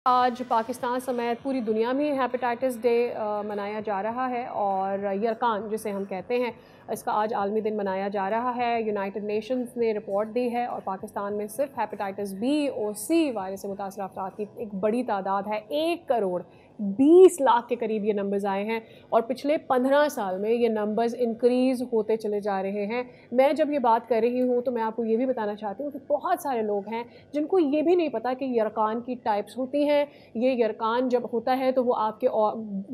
आज पाकिस्तान समेत पूरी दुनिया में हेपेटाइटिस डे मनाया जा रहा है और यरकान जिसे हम कहते हैं इसका आज आलमी दिन मनाया जा रहा है। यूनाइटेड नेशंस ने रिपोर्ट दी है और पाकिस्तान में सिर्फ हेपेटाइटिस बी और सी वायरस से मुतासर अफराद की एक बड़ी तादाद है। 1 करोड़ 20 लाख के करीब ये नंबर्स आए हैं और पिछले 15 साल में ये नंबर्स इंक्रीज़ होते चले जा रहे हैं। मैं जब ये बात कर रही हूँ तो मैं आपको ये भी बताना चाहती हूँ कि बहुत सारे लोग हैं जिनको ये भी नहीं पता कि यरकान की टाइप्स होती हैं। ये यरकान जब होता है तो वो आपके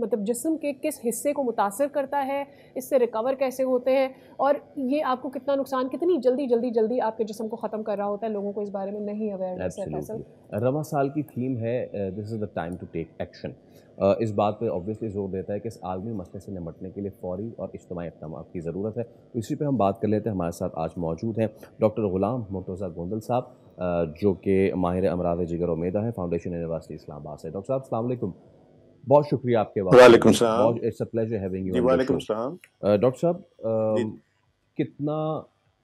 मतलब जिस्म के किस हिस्से को मुतासर करता है, इससे रिकवर कैसे होते हैं और ये आपको कितना नुकसान कितनी जल्दी आपके जिस्म को ख़त्म कर रहा होता है। लोगों को इस बारे में नहीं अवेयरनेस है। फैसल, रवां साल की थीम है this is the time to take action. इस बात पे ऑब्वियसली ज़ोर देता है कि इस आलमी मसले से निपटने के लिए फ़ौरी और इज्तिमाई इक़दाम की ज़रूरत है। तो इसी पे हम बात कर लेते हैं। हमारे साथ आज मौजूद हैं डॉक्टर ग़ुलाम मुर्तज़ा गोंदल साहब, जो कि माहिर अमराज़ जिगर और मैदा है, फाउंडेशन यूनिवर्सिटी इस्लामाबाद से। डॉक्टर साहब अस्सलाम वालेकुम, बहुत शुक्रिया आपके वक्त। वालेकुम सलाम। बहुत it's a pleasure having you जी ऑन द वालेकुम शो। सलाम। डॉक्टर साहब, जी कितना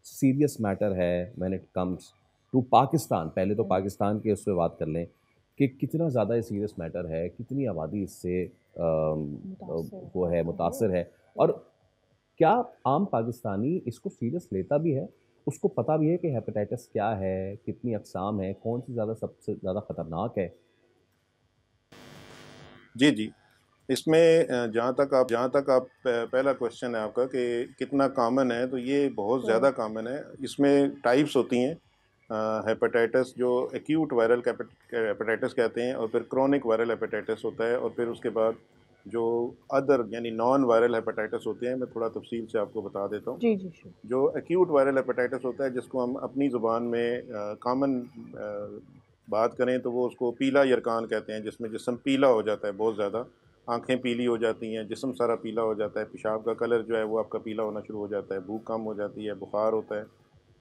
सीरियस मैटर है when it comes to Pakistan. पहले तो पाकिस्तान के उस पे बात कर लें कि कितना ज़्यादा ये सीरियस मैटर है, कितनी आबादी इससे वो है मुतासर है और क्या आम पाकिस्तानी इसको सीरियस लेता भी है, उसको पता भी है कि हेपेटाइटिस क्या है, कितनी अक़साम है, कौन सी सबसे ज़्यादा ख़तरनाक है? जी जी। इसमें जहाँ तक आप पहला क्वेश्चन है आपका कि कितना कॉमन है, तो ये बहुत ज़्यादा कॉमन है। इसमें टाइप्स होती हैं। हेपेटाइटिस जो एक्यूट वायरल हेपेटाइटिस कहते हैं, और फिर क्रोनिक वायरल हेपेटाइटिस होता है, और फिर उसके बाद जो अदर यानी नॉन वायरल हेपेटाइटिस होते हैं। मैं थोड़ा तफसील से आपको बता देता हूँ। जी जी श्योर। जो एक्यूट वायरल हेपेटाइटिस होता है, जिसको हम अपनी ज़ुबान में कॉमन बात करें तो वो उसको पीला यरकान कहते हैं, जिसमें जिस्म पीला हो जाता है बहुत ज़्यादा। आँखें पीली हो जाती हैं, जिस्म सारा पीला हो जाता है, पेशाब का कलर जो है वो आपका पीला होना शुरू हो जाता है, भूख कम हो जाती है, बुखार होता है।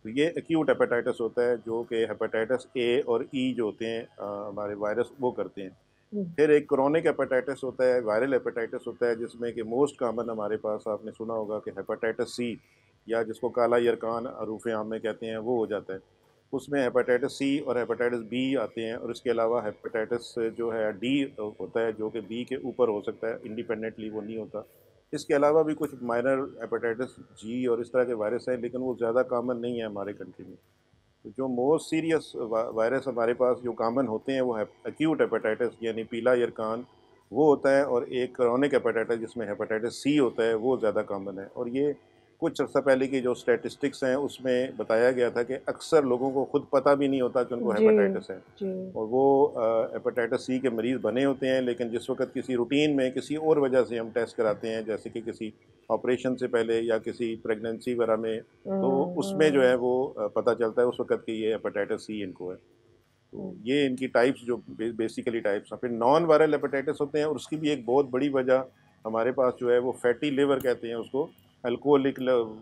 तो ये एक्यूट हेपेटाइटिस होता है, जो कि हेपेटाइटिस ए और ई जो होते हैं हमारे वायरस वो करते हैं। फिर एक क्रोनिक हेपेटाइटिस होता है, वायरल हेपेटाइटिस होता है, जिसमें कि मोस्ट कॉमन हमारे पास आपने सुना होगा कि हेपेटाइटिस सी, या जिसको काला यरकान अरूफ़ आम में कहते हैं, वो हो जाता है। उसमें हेपेटाइटिस सी और हेपेटाइटिस बी आते हैं, और इसके अलावा हेपेटाइटिस जो है डी होता है, जो कि बी के ऊपर हो सकता है, इंडिपेंडेंटली वो नहीं होता। इसके अलावा भी कुछ माइनर हेपेटाइटिस जी और इस तरह के वायरस हैं, लेकिन वो ज़्यादा कॉमन नहीं है हमारे कंट्री में। तो जो मोस्ट सीरियस वायरस हमारे पास जो कॉमन होते हैं वो है एक्यूट हेपेटाइटिस यानी पीला यरकान, वो होता है, और एक क्रोनिक हेपेटाइटिस जिसमें हेपेटाइटिस सी होता है, वो ज़्यादा कॉमन है। और ये कुछ अर्सा पहले की जो स्टैटिस्टिक्स हैं उसमें बताया गया था कि अक्सर लोगों को खुद पता भी नहीं होता कि उनको जी हेपेटाइटिस है, जी। और वो हेपेटाइटिस सी के मरीज़ बने होते हैं। लेकिन जिस वक्त किसी रूटीन में किसी और वजह से हम टेस्ट कराते हैं, जैसे कि किसी ऑपरेशन से पहले या किसी प्रेगनेंसी वगैरह में, तो उसमें जो है वो पता चलता है उस वक़्त कि ये हेपेटाइटिस सी इनको है। तो ये इनकी टाइप्स जो बेसिकली टाइप्स हैं। फिर नॉन वायरल हेपेटाइटिस होते हैं, और उसकी भी एक बहुत बड़ी वजह हमारे पास जो है वो फैटी लिवर कहते हैं उसको। अल्कोहलिक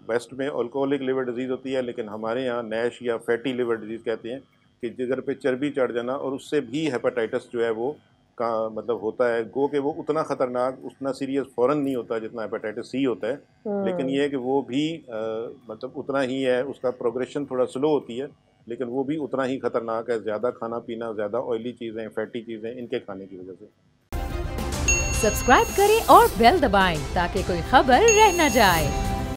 वेस्ट में अल्कोहलिक लिवर डिजीज़ होती है, लेकिन हमारे यहाँ नैश या फैटी लिवर डिजीज़ कहते हैं, कि जिगर पे चर्बी चढ़ जाना, और उससे भी हेपेटाइटिस जो है वो का मतलब होता है। गो कि वो उतना ख़तरनाक, उतना सीरियस फ़ौरन नहीं होता जितना हेपेटाइटिस सी होता है, लेकिन ये है कि वो भी मतलब उतना ही है, उसका प्रोग्रेशन थोड़ा स्लो होती है, लेकिन वो भी उतना ही खतरनाक है। ज़्यादा खाना-पीना, ज़्यादा ऑयली चीज़ें, फैटी चीज़ें, इनके खाने की वजह से। सब्सक्राइब करें और बेल दबाएं ताकि कोई खबर रह न जाए।